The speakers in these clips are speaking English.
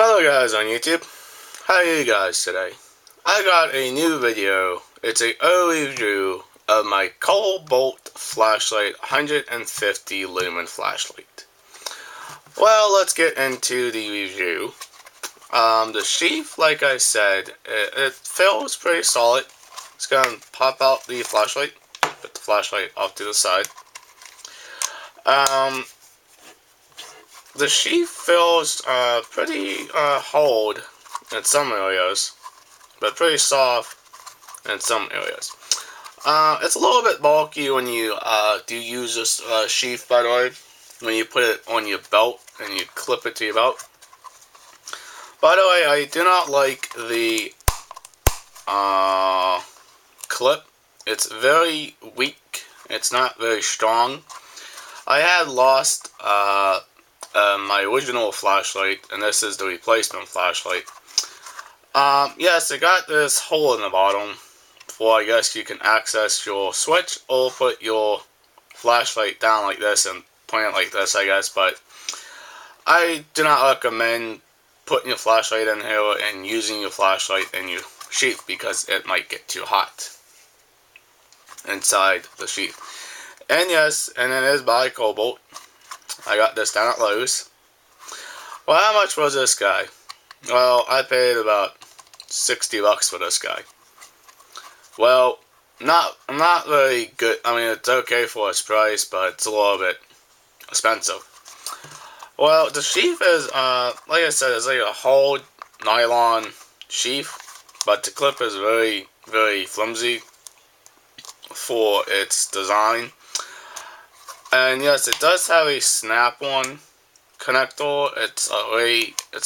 Hello guys on YouTube, how are you guys today? I got a new video. It's a review of my Kobalt flashlight, 150 lumen flashlight. Well, let's get into the review. The sheath, like I said, it feels pretty solid. It's gonna pop out the flashlight, put the flashlight off to the side. The sheath feels pretty hard in some areas, but pretty soft in some areas. It's a little bit bulky when you do use this sheath, by the way, when you put it on your belt and you clip it to your belt. By the way, I do not like the clip. It's very weak. It's not very strong. I had lost my original flashlight, and this is the replacement flashlight. Yes, it got this hole in the bottom for, I guess, you can access your switch or put your flashlight down like this and point it like this, I guess, but I do not recommend putting your flashlight in here and using your flashlight in your sheath because it might get too hot inside the sheath. And yes, and it is by Kobalt. I got this down at Lowe's. Well, how much was this guy? Well, I paid about 60 bucks for this guy. Well, not very good. I mean, it's okay for its price, but it's a little bit expensive. Well, the sheath is, like I said, it's like a whole nylon sheath, but the clip is very, very flimsy for its design. And yes, it does have a snap-on connector. It's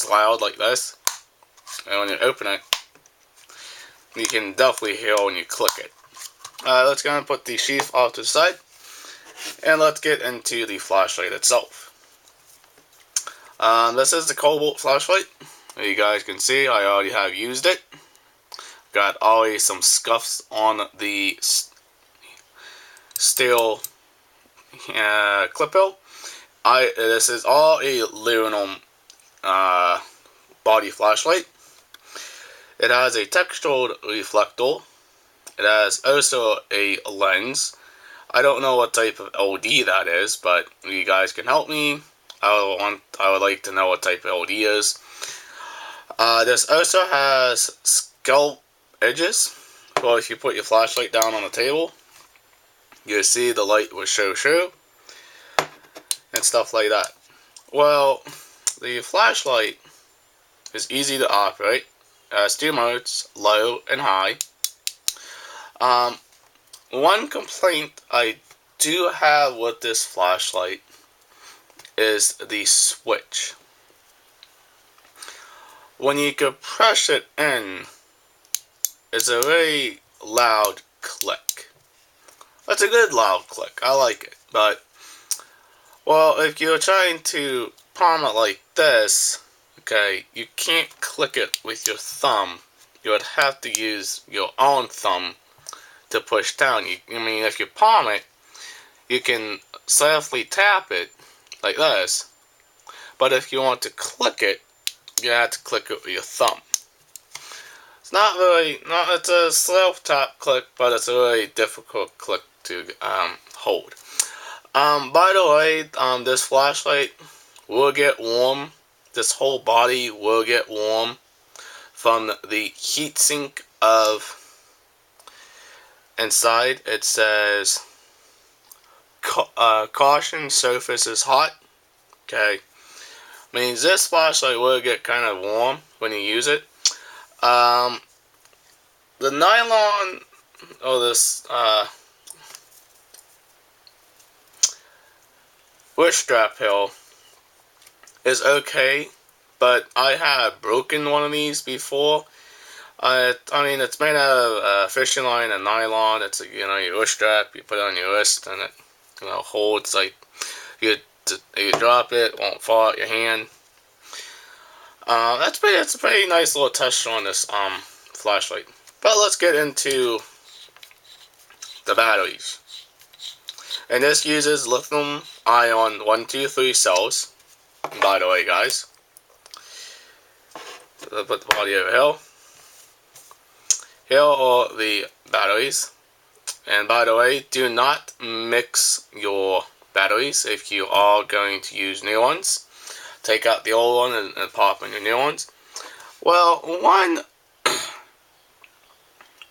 loud like this, and when you open it, you can definitely hear when you click it. Let's go and put the sheath off to the side, and let's get into the flashlight itself. This is the Kobalt flashlight. As you guys can see, I already have used it. Got always some scuffs on the steel clip hill. This is all aluminum body flashlight. It has a textured reflector. It has also a lens. I don't know what type of LD that is, but if you guys can help me, I would like to know what type of LD is. This also has scalp edges. So if you put your flashlight down on the table, you'll see the light will show through and stuff like that. Well, the flashlight is easy to operate. It has two modes, low and high. One complaint I do have with this flashlight is the switch. When you can press it in, it's a very loud click. It's a good loud click. I like it. But, well, if you're trying to palm it like this, okay, you can't click it with your thumb. You would have to use your own thumb to push down. I mean, if you palm it, you can softly tap it like this. But if you want to click it, you have to click it with your thumb. It's a self-tap click, but it's a very difficult click to hold. By the way, this flashlight will get warm. This whole body will get warm from the heatsink of inside. It says caution, surface is hot. Okay, means this flashlight will get kind of warm when you use it. The nylon, this wrist strap hill is okay, but I have broken one of these before. I mean, it's made out of fishing line and nylon. It's your wrist strap. You put it on your wrist, and it holds. Like you drop it, won't fall out your hand. It's a pretty nice little touch on this flashlight. But let's get into the batteries. And this uses lithium-ion 123 cells. By the way, guys, put the body over here. Here are the batteries. And by the way, do not mix your batteries if you are going to use new ones. Take out the old one and pop in your new ones. Well, one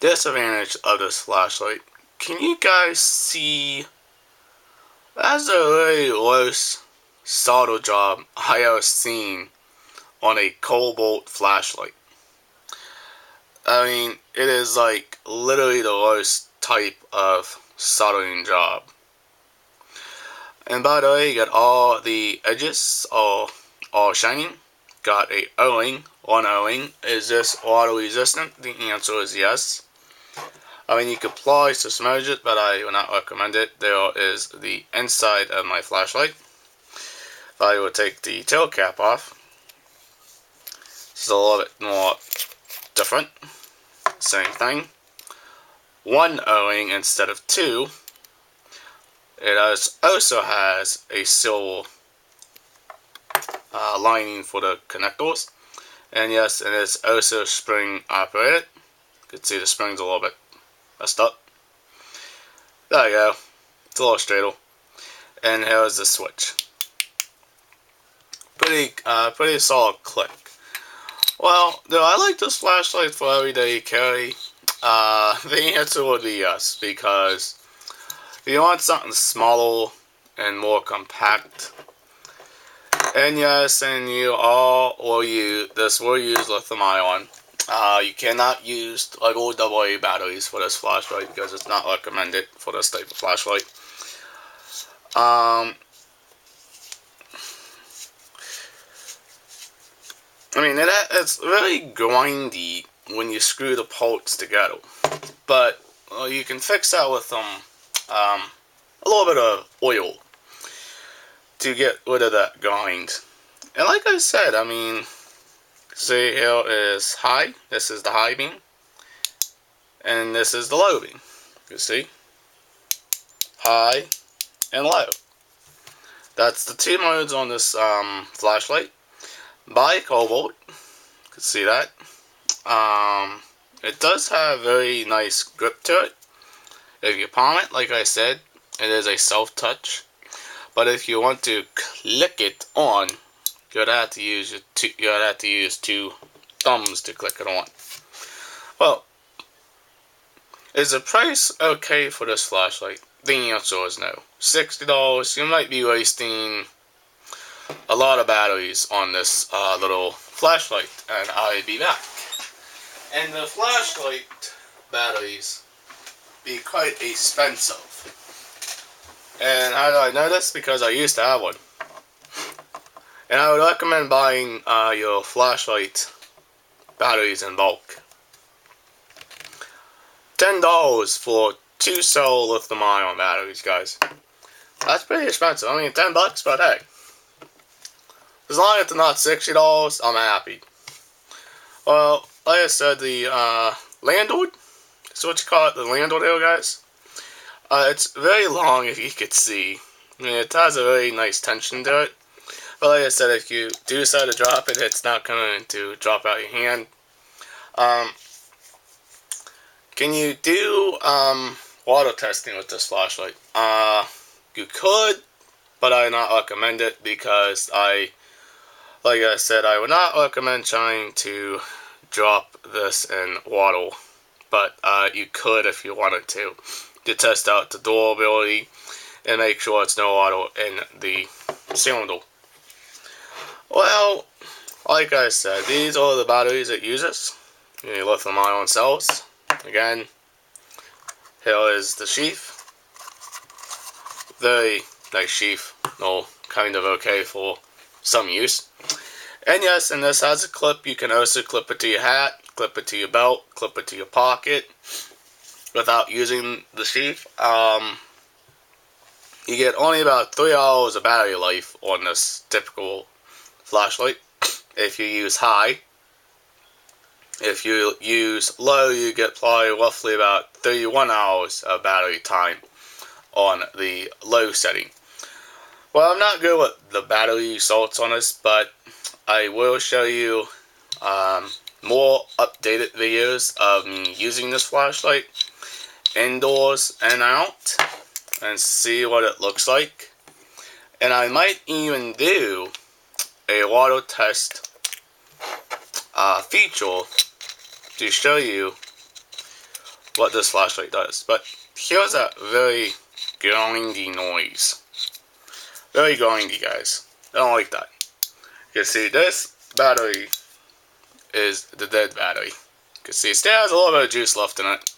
disadvantage of this flashlight, can you guys see? That's the very worst solder job I have seen on a Kobalt flashlight. I mean, it is like literally the worst type of soldering job. And by the way, you got all the edges all shining. Got a O-ring, one O-ring. Is this water resistant? The answer is yes. I mean, you could apply to submerge it, but I would not recommend it. There is the inside of my flashlight. I will take the tail cap off. It's a little bit more different. Same thing. One O-ring instead of two. It also has a silver lining for the connectors. And yes, it is also spring operated. You can see the spring's a little bit messed up. There you go. It's a little straighter. And here's the switch. Pretty solid click. Well, do I like this flashlight for everyday carry? The answer would be yes, because if you want something smaller and more compact, and yes, and you all will use this will use lithium-ion. You cannot use regular AA batteries for this flashlight because it's not recommended for this type of flashlight. I mean, it's really grindy when you screw the parts together, but you can fix that with a little bit of oil to get rid of that grind. And like I said, I mean, see, here is high. This is the high beam, and this is the low beam. You see, high and low. That's the two modes on this flashlight by Kobalt. You can see that. It does have very nice grip to it. If you palm it, like I said, it is a self-touch. But if you want to click it on, you'd have to use two thumbs to click it on. Well, is the price okay for this flashlight? The answer is no. $60. You might be wasting a lot of batteries on this little flashlight, and I'll be back. And the flashlight batteries be quite expensive. And how do I know this? Because I used to have one. And I would recommend buying your flashlight batteries in bulk. $10 for 2-cell lithium-ion batteries, guys. That's pretty expensive. I mean, $10, but hey. As long as it's not $60, I'm happy. Well, like I said, the landlord, that's what you call it, the landlord here, guys. It's very long, if you could see. I mean, it has a very nice tension to it. But like I said, if you do decide to drop it, it's not going to drop out your hand. Can you do water testing with this flashlight? You could, but I would not recommend it because like I said, I would not recommend trying to drop this in water. But you could if you wanted to test out the durability and make sure it's no water in the cylinder. Well, like I said, these are the batteries it uses. Your lithium-ion cells. Again, here is the sheath. Very nice sheath. No, kind of okay for some use. And yes, and this has a clip. You can also clip it to your hat, clip it to your belt, clip it to your pocket without using the sheath. You get only about 3 hours of battery life on this typical flashlight if you use high. If you use low, you get probably roughly about 31 hours of battery time on the low setting. Well, I'm not good with the battery results on this, but I will show you more updated videos of me using this flashlight indoors and out and see what it looks like. And I might even do a water test feature to show you what this flashlight does. But here's a very grindy noise. Very grindy, guys. I don't like that. You see, this battery is the dead battery. You can see it still has a little bit of juice left in it.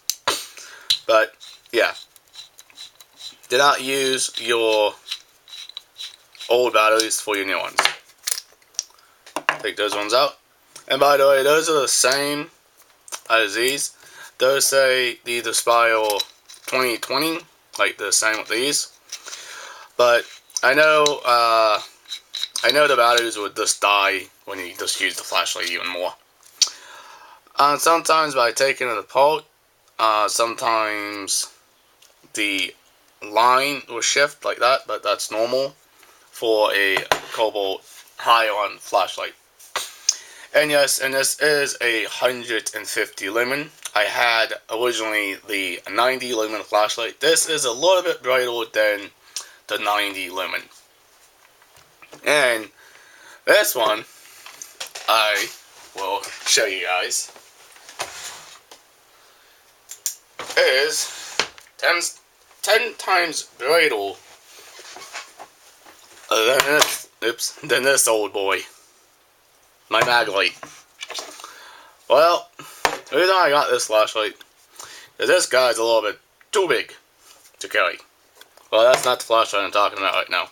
But, yeah. Do not use your old batteries for your new ones. Take those ones out. And by the way, those are the same as these. Those say these expire 2020, like the same with these. But I know the batteries would just die when you just use the flashlight even more. Sometimes by taking it apart, sometimes the line will shift like that, but that's normal for a Kobalt high-on flashlight. And yes, and this is a 150 lumen. I had originally the 90 lumen flashlight. This is a little bit brighter than the 90 lumen. And this one, I will show you guys, is 10 times brighter than this old boy. My mag light. Well, the reason I got this flashlight is this guy's a little bit too big to carry. Well, that's not the flashlight I'm talking about right now.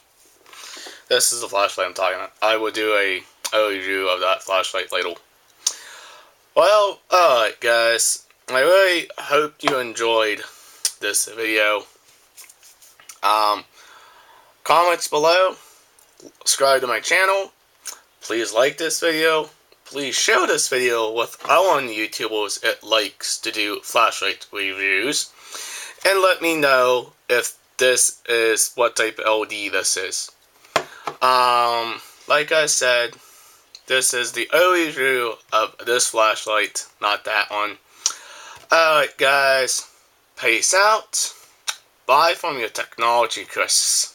This is the flashlight I'm talking about. I will do a review of that flashlight later. Well, alright guys. I really hope you enjoyed this video. Comments below. Subscribe to my channel. Please like this video. Please share this video with other YouTubers it likes to do flashlight reviews. And let me know if this is what type of LED this is. Like I said, this is the early review of this flashlight, not that one. Alright guys, peace out. Bye from your technology Chris.